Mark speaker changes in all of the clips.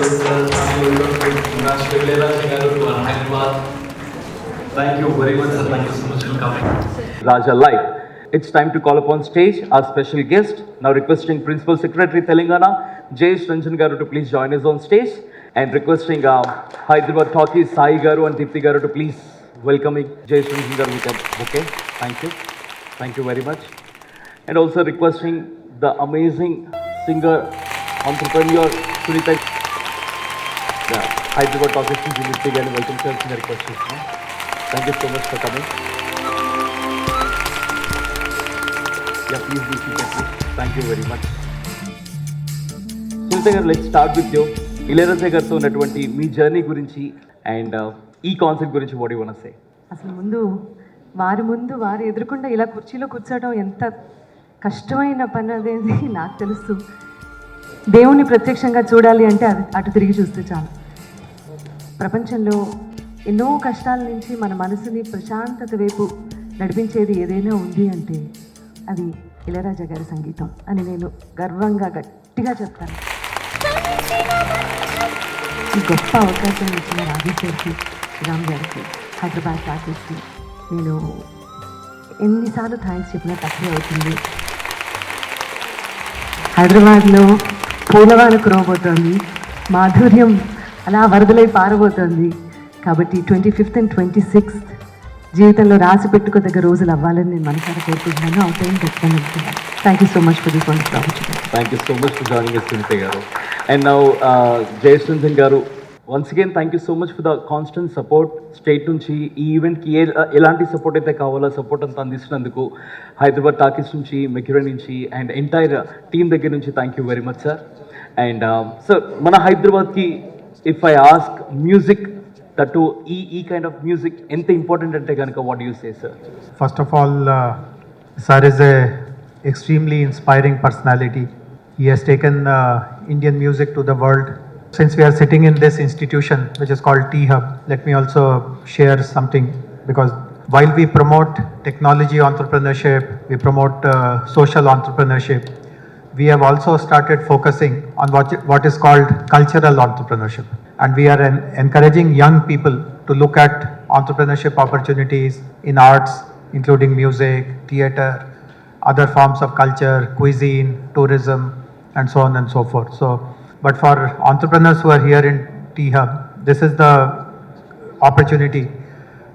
Speaker 1: Thank you very much, sir. Thank you so much for coming. Raja Live. It's time to call upon stage our special guest. Now requesting Principal Secretary Telangana, Jayesh Ranjan Garu to please join us on stage. And requesting Hyderabad Talkies Sai Garu and Deepthi Garu to please welcoming Jayesh Ranjan Garu with a bouquet. Thank you. Thank you very much. And also requesting the amazing singer, entrepreneur, Sunita. Yeah, Hyderabad Talkies to Deepthi Garu. Welcome, sir. Singer requesting. Thank you so much for coming. Yeah, please be seated, please. Thank you very much. Sunita garu, let's start with you. Ilaiyaraaja గారితో ఉన్నటువంటి మీ journey గురించి and ఈ concept గురించి what you want to say?
Speaker 2: అసలు ముందు వారు ఎదురుకుండా ఇలా కుర్చీలో కూర్చోవడం ఎంత కష్టమైన పని అనేది నాకు తెలుసు. దేవుణ్ణి ప్రత్యక్షంగా చూడాలి అంటే అది అటు తిరిగి చూస్తే చాలు. ప్రపంచంలో ఎన్నో కష్టాల నుంచి మన మనసుని ప్రశాంతత వైపు నడిపించేది ఏదైనా ఉంది అంటే అది ఇళయరాజా గారి సంగీతం అని నేను గర్వంగా గట్టిగా చెప్తాను. ఈ గొప్ప అవకాశం ఇచ్చిన రాజేశ్వరికి, రామ్ గారికి, హైదరాబాద్ టాకీస్కి నేను ఎన్నిసార్లు థ్యాంక్స్ చెప్పినా తక్కువ అవుతుంది. హైదరాబాద్లో పూలవాన కురవబోతోంది, మాధుర్యం అలా వరదలై పారబోతోంది. కాబట్టి 25th and 26th జీవితంలో రాసి పెట్టుకోదగ్గ రోజులు అవ్వాలని నేను మనసారా కోరుకుంటున్నాను. అవుతాయని చెప్తాను. Thank you so much for this wonderful opportunity.
Speaker 1: Thank you so much for joining us, Sunita గారు. అండ్ నౌ జయేష్ రంజన్ గారు, once again thank you so much for the constant support. State నుంచి ఈ ఈవెంట్కి ఎలాంటి సపోర్ట్ అయితే కావాలో సపోర్ట్ అంతా అందిస్తున్నందుకు Hyderabad talkies నుంచి, మెక్యూరీ నుంచి అండ్ ఎంటైర్ టీమ్ దగ్గర నుంచి thank you very much sir. And sir, మన హైదరాబాద్కి if I ask music that ఈ కైండ్ ఆఫ్ మ్యూజిక్ ఎంత ఇంపార్టెంట్ అంటే కనుక what you say sir?
Speaker 3: First of all, sir is a extremely inspiring personality. He has taken Indian music to the world. Since we are sitting in this institution, which is called T-Hub, let me also share something, because while we promote technology entrepreneurship, we promote social entrepreneurship, we have also started focusing on what is called cultural entrepreneurship. And we are encouraging young people to look at entrepreneurship opportunities in arts, including music, theatre, other forms of culture, cuisine, tourism, and so on and so forth. But for entrepreneurs who are here in T-Hub, this is the opportunity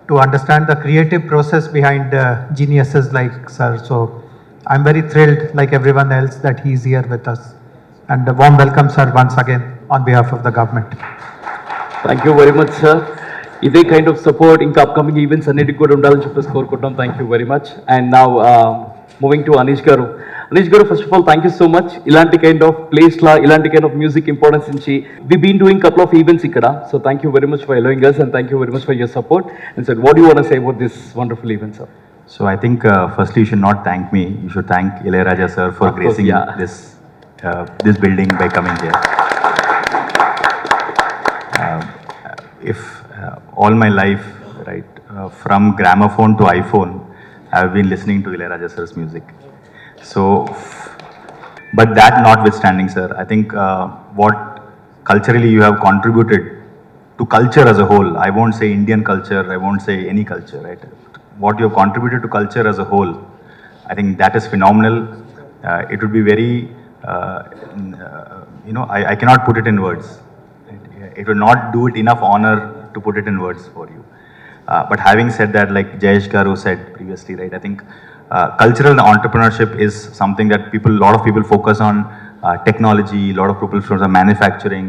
Speaker 3: to understand the creative process behind geniuses like sir. So I'm very thrilled, like everyone else, that he's here with us. And a warm welcome, sir, once again on behalf of the government.
Speaker 1: Thank you very much sir. ఇదే kind of support ఇంకా upcoming events అన్నిటికి కూడా ఉండాలని చెప్పేసి కోరుకుంటాం. Thank you very much. And now moving to Anish garu. Anish garu, first of all thank you so much. ఇలాంటి kind of ప్లేస్లా ఇలాంటి కైండ్ ఆఫ్ మ్యూజిక్ ఇంపార్టెన్స్ నుంచి we been doing couple of events ఇక్కడ. So thank you very much for allowing us and thank you very much for your support. And sir, what do you want to say about this wonderful event, sir?
Speaker 4: So I think firstly you should not thank me. You should thank Ilayaraja sir for gracing this building by coming here. If all my life, right, from gramophone to iPhone, I have been listening to Ilayaraja sir's music. So, but that notwithstanding, sir, I think what culturally you have contributed to culture as a whole, I won't say Indian culture, I won't say any culture, right? What you have contributed to culture as a whole, I think that is phenomenal. It would be very, I cannot put it in words. It will not do it enough honor to put it in words for you. But having said that, like Jayesh Garu said previously, right, I think cultural entrepreneurship is something that a lot of people focus on technology, a lot of people focus on manufacturing.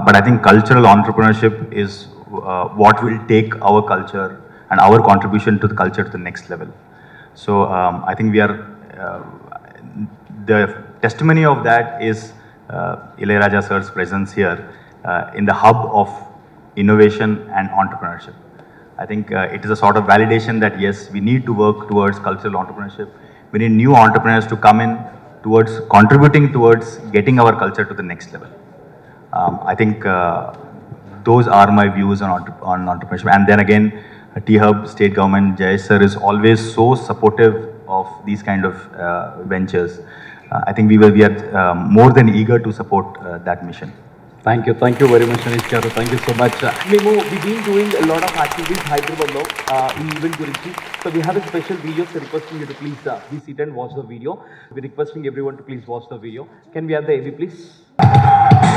Speaker 4: But I think cultural entrepreneurship is what will take our culture and our contribution to the culture to the next level. So I think we are, the testimony of that is Ilayaraja sir's presence here in the hub of innovation and entrepreneurship. I think it is a sort of validation that yes, we need to work towards cultural entrepreneurship. We need new entrepreneurs to come in towards contributing towards getting our culture to the next level. I think those are my views on entrepreneurship. And then again, T-Hub, state government, Jayesh sir is always so supportive of these kind of ventures. I think we are more than eager to support that mission.
Speaker 1: Thank you very much, Anish garu. Thank you so much. We've been doing a lot of activities Hyderabad lo ee event gurinchi. So we have a special video, so requesting you to please be seated and watch the video. We're requesting everyone to please watch the video. Can we have the AV please?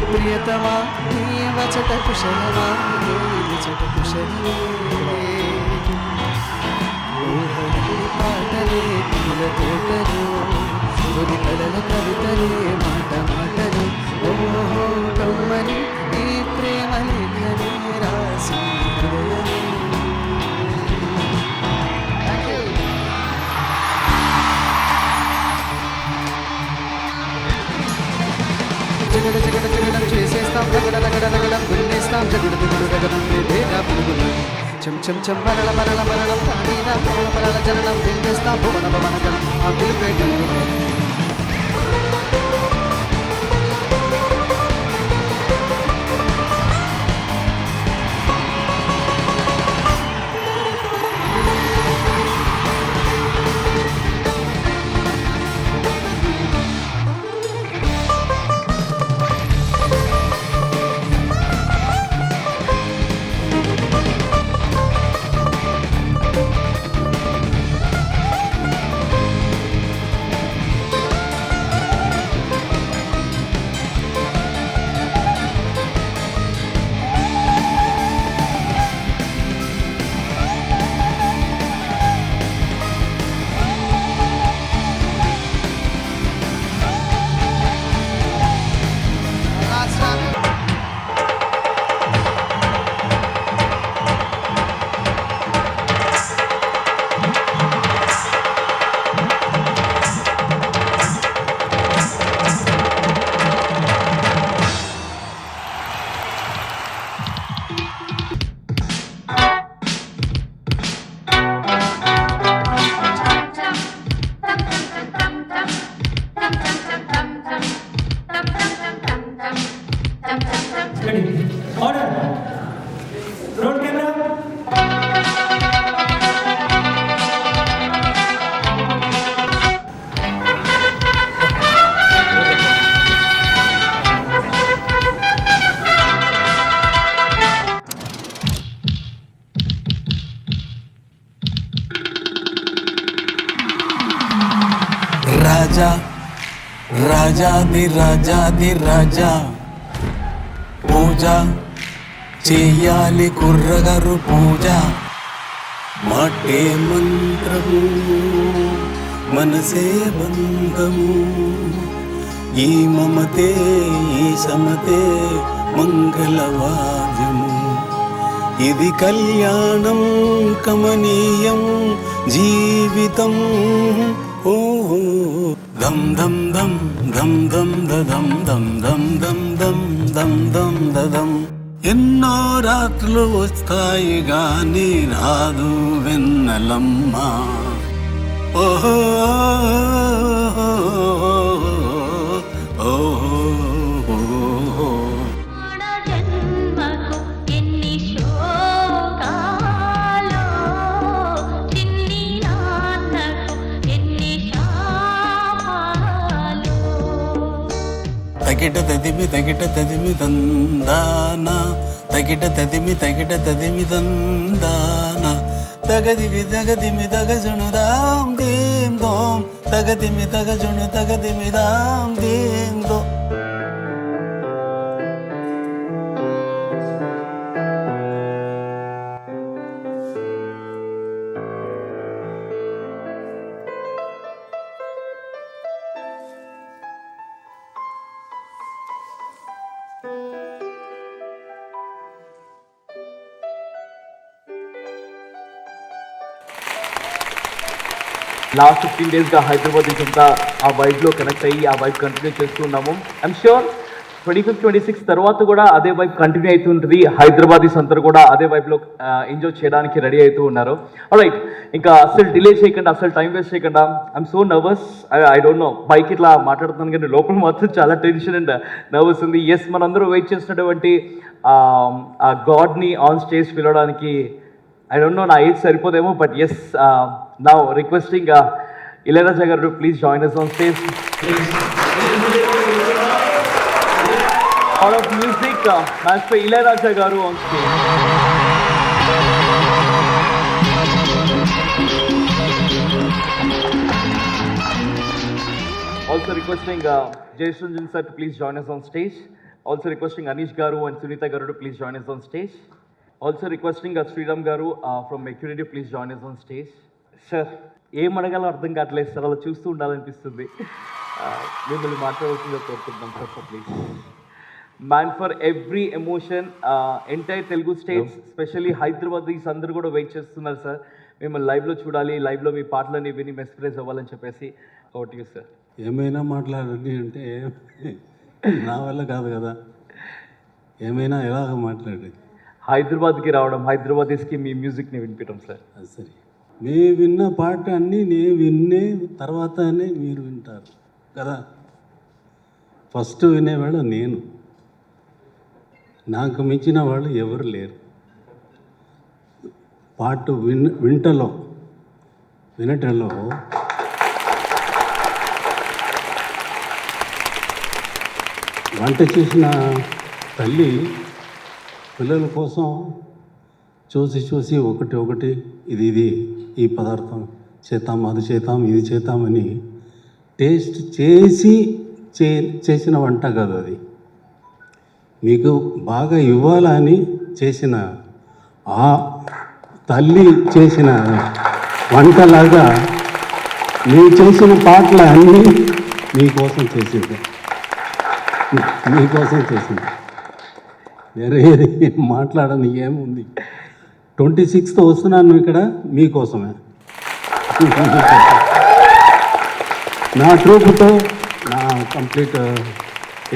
Speaker 5: ప్రియతమా నీ వచట కుశలమా నీ వచట కుశలమే ఊహలే పాటలే పూల తోటలు తొలి కలల కవితలే మాట మాటలు ఓహో కమ్మని ఈ ప్రేమ లేఖనే రాసి హృదయమే. జగడ జగడ జగడం చేసేస్తాం రగడ రగడ రగడం గున్నేస్తాం జగడ దిగుడు రగడం వేగా పురుగులు చెం చెం చెం మరల మరల మరలం తానీన పరల పరల జననం విందేస్తాం భువన భవన గం ఆ పిలుపేట
Speaker 6: రాజా రాజాది రాజాది రాజా పూజ చెయ్యాలి కుర్రగారు పూజ మాటే మంత్రము మనసే బంధము ఈ మమతే ఈ సమతే మంగళవాద్యము ఇది కళ్యాణం కమనీయం జీవితం ఓహో దం దం దం దం దం దం దం దం దం దం దం దం దం ఎన్నో రాత్రులు వస్తాయి గాని రాదు వెన్నెలమ్మ ఓహో
Speaker 7: జన్మకు ఎన్ని శోకాలో చిన్ని నాన్నకు
Speaker 6: తగిట తదిమి దందాన తగిట తదిమి దందాన తగదిమి తగజును దాం దీం దోం తగదిమి దాం దీం దో.
Speaker 1: లాస్ట్ 15 డేస్గా హైదరాబాద్ అంతా ఆ వైబ్లో కనెక్ట్ అయ్యి ఆ వైబ్ కంటిన్యూ చేస్తున్నాము. ఐఎమ్ ష్యూర్ 25, 26 తర్వాత కూడా అదే వైబ్ కంటిన్యూ అవుతుంటుంది. హైదరాబాదీస్ అందరూ కూడా అదే వైబ్లో ఎంజాయ్ చేయడానికి రెడీ అవుతూ ఉన్నారు. రైట్, ఇంకా అసలు డిలే చేయకుండా, అసలు టైం వేస్ట్ చేయకుండా, I'm so nervous. I don't know, పైకి ఇట్లా మాట్లాడుతున్నాను కానీ లోపల మాత్రం చాలా టెన్షన్ అండ్ నర్వస్ ఉంది. ఎస్, మనందరూ వెయిట్ చేసినటువంటి ఆ గాడ్ని ఆన్ స్టేజ్ పిలవడానికి I don't know, నా ఏజ్ సరిపోదేమో, but yes, now requesting Ilaiyaraaja garu please join us on stage. Out of music, Master Ilaiyaraaja garu on stage. Also requesting Jayesh Ranjan sir to please join us on stage. Also requesting Anish garu and Sunita garu to please join us on stage. Also requesting Sriram garu from Mercury to please join us on stage. Sir, ఏం అడగాలో అర్థం కావట్లేదు sir, అలా చూస్తూ ఉండాలనిపిస్తుంది. మిమ్మల్ని మాట్లాడుతుందో కోరుకుంటున్నాం sir, please. Man for every emotion, entire Telugu states, specially Hyderabad అందరూ కూడా వెయిట్ చేస్తున్నారు సార్. మిమ్మల్ని లైవ్లో చూడాలి, లైవ్లో మీ పాటలని విని మెస్ప్రైజ్ అవ్వాలని చెప్పేసి. Vote you sir.
Speaker 7: ఏమైనా మాట్లాడండి అంటే నా వల్ల కాదు కదా, ఏమైనా ఎలాగ మాట్లాడి
Speaker 1: హైదరాబాద్కి రావడం, హైదరాబాదీస్కి మీ మ్యూజిక్ని వినిపించడం సార్.
Speaker 7: అది సరే, మేము విన్న పాట అన్నీ నేను విన్నే తర్వాతనే మీరు వింటారు కదా. ఫస్ట్ వినేవాళ్ళు నేను, నాకు మించిన వాళ్ళు ఎవరు లేరు. పాట వినటంలో వంట చేసిన తల్లి పిల్లల కోసం చూసి ఒకటి ఇది ఈ పదార్థం చేద్దాం, అది చేద్దాం, ఇది చేద్దామని టేస్ట్ చేసిన వంట కాదు అది. మీకు బాగా ఇవ్వాలని చేసిన ఆ తల్లి చేసిన వంటలాగా మీరు చేసిన పాటలు అన్నీ మీకోసం చేసింది. వేరే ఏది మాట్లాడని ఏముంది. 26th వస్తున్నాను ఇక్కడ మీకోసమే. నా ట్రూప్తో, నా complete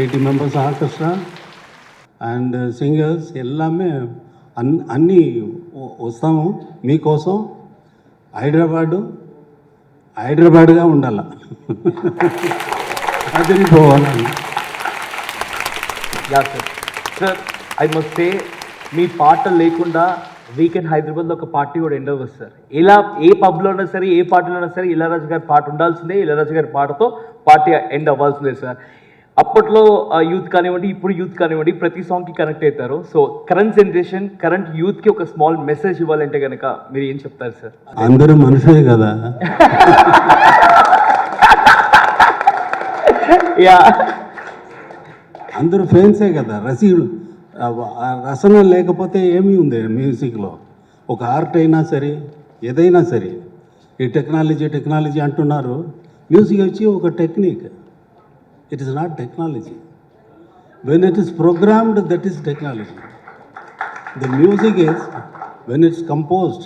Speaker 7: 80 members orchestra and singers ఎల్లామే అన్నీ వస్తాము మీకోసం. హైదరాబాద్గా ఉండాల, అదిరిపోవాలని.
Speaker 1: Yeah sir. Sir, I must say, మీ పాట లేకుండా వీకెండ్ హైదరాబాద్లో ఒక పార్టీ కూడా ఎండ్ అవ్వదు సార్. ఇలా ఏ పబ్లో ఉన్నా సరే, ఏ పార్టీలో ఉన్నా సరే ఇళయరాజా గారి పాట ఉండాల్సిందే, ఇళయరాజా గారి పాటతో పార్టీ ఎండ్ అవ్వాల్సిందే సార్. అప్పట్లో యూత్ కానివ్వండి, ఇప్పుడు యూత్ కానివ్వండి, ప్రతి సాంగ్కి కనెక్ట్ అవుతారు. సో కరెంట్ జనరేషన్, కరెంట్ యూత్కి ఒక స్మాల్ మెసేజ్ ఇవ్వాలంటే కనుక మీరు ఏం చెప్తారు సార్?
Speaker 7: అందరూ మనుషులే కదా.
Speaker 1: యా,
Speaker 7: అందరూ ఫ్యాన్సే కదా, రసీలు. రసన లేకపోతే ఏమీ ఉంది మ్యూజిక్లో. ఒక ఆర్ట్ అయినా సరే, ఏదైనా సరే. ఈ టెక్నాలజీ అంటున్నారు, మ్యూజిక్ వచ్చి ఒక technique. It is not technology. When it is programmed, that is technology. The music is when it's composed.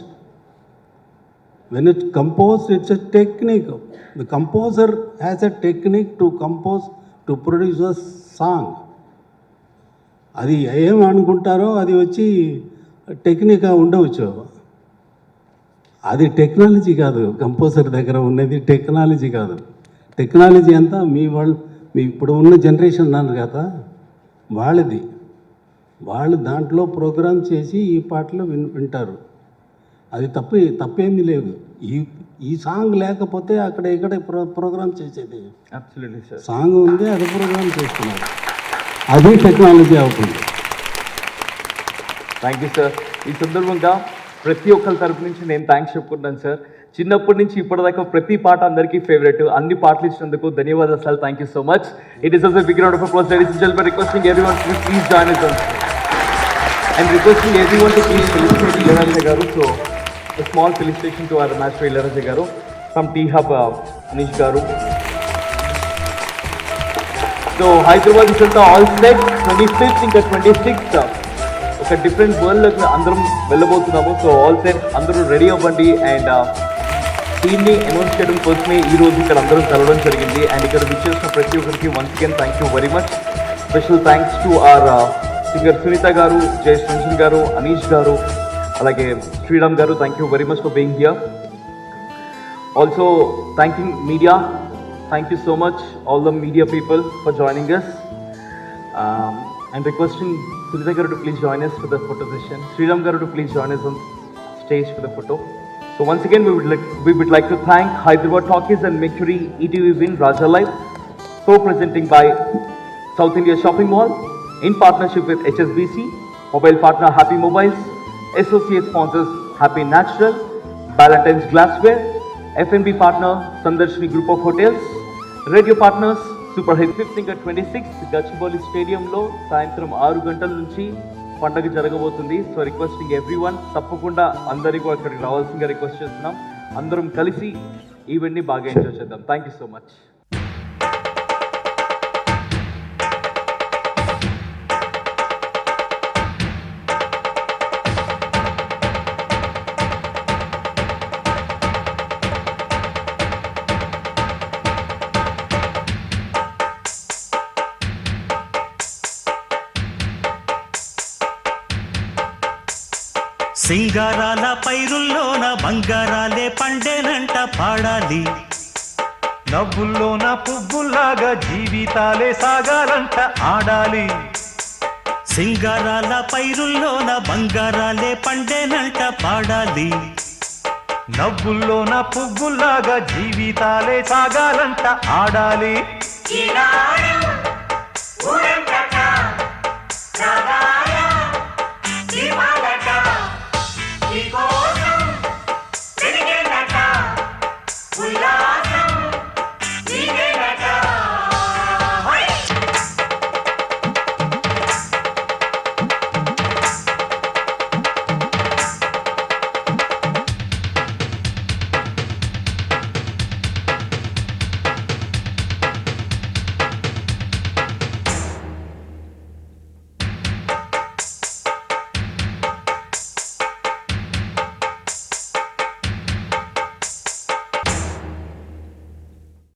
Speaker 7: When it's composed, it's a technique. The composer has a technique to compose, to produce a song. అది ఏం అనుకుంటారో అది వచ్చి టెక్నిక్గా ఉండవచ్చు. అది technology కాదు. Composer దగ్గర ఉన్నది టెక్నాలజీ కాదు. టెక్నాలజీ అంతా మీ ఇప్పుడు ఉన్న జనరేషన్ అన్నారు కదా, వాళ్ళది. వాళ్ళు దాంట్లో ప్రోగ్రామ్ చేసి ఈ పాటలు వింటారు. అది తప్పేమీ లేదు. ఈ సాంగ్ లేకపోతే అక్కడ ఇక్కడ ప్రోగ్రామ్ చేసేది.
Speaker 1: Absolutely sir.
Speaker 7: సాంగ్ ఉంది, అది ప్రోగ్రామ్ చేస్తున్నారు, అది టెక్నాలజీ అవుతుంది.
Speaker 1: Thank you sir. ఈ సందర్భంగా ప్రతి ఒక్కరి తరపు నుంచి నేను థ్యాంక్స్ చెప్పుకుంటాను సార్. చిన్నప్పటి నుంచి ఇప్పటిదాకా ప్రతి పాట అందరికీ ఫేవరెట్. అన్ని పాటలు ఇచ్చినందుకు ధన్యవాదాలు sir. Thank you so much. It is also big round of applause ladies and gentlemen, requesting everyone to please join us on stage. And requesting everyone to please felicitate Ilayaraja garu. So a small felicitation to our master Ilayaraja garu from T-Hub, Anish garu. So Hyderabad is also all set. 25th ఇంకా 26th ఒక different వరల్డ్లోకి అందరం వెళ్ళబోతున్నాము. So all set, అందరూ ready అవ్వండి. And దీన్ని announce చేయడం కోసమే ఈరోజు ఇక్కడ అందరం కలవడం జరిగింది. అండ్ ఇక్కడ విచ్చేసిన ప్రతి ఒక్కరికి once again thank you very much. Special thanks to our singer Sunitha garu, Jayesh Ranjan garu, Anish garu, అలాగే Sriram garu. Thank you very much for being here. Also thanking media. Thank you so much, all the media people, for joining us. And requesting Sunita garu to please join us for the photo session. Sriram garu to please join us on stage for the photo. So once again, we would like to thank Hyderabad Talkies and Mercury ETV Win Raja Live, co-presenting by South India Shopping Mall, in partnership with HSBC, mobile partner Happy Mobiles, associate sponsors Happy Natural, Valentine's Glassware, F&B partner Sandarshini Group of Hotels, radio partners super hit. 5th ఇంకా 26th Gachibowli స్టేడియంలో సాయంత్రం 6 గంటల నుంచి పండగ జరగబోతుంది. So requesting everyone, తప్పకుండా అందరికీ అక్కడికి రావాల్సిందిగా రిక్వెస్ట్ చేస్తున్నాం. అందరం కలిసి ఈవెంట్ని బాగా ఎంజాయ్ చేద్దాం. Thank you so much.
Speaker 8: సింగారాల పైరుల్లోన బంగారాలే పండేనంట పాడాలి.
Speaker 9: నవ్వుల్లోన పువ్వుల్లాగా జీవితాలే సాగాలంట ఆడాలి.
Speaker 8: సింగారాల పైరుల్లోన బంగారాలే పండేనంట పాడాలి.
Speaker 9: నవ్వుల్లోన పువ్వుల్లాగా జీవితాలే సాగాలంట ఆడాలి.
Speaker 10: ఈనాడు ఊరంతటా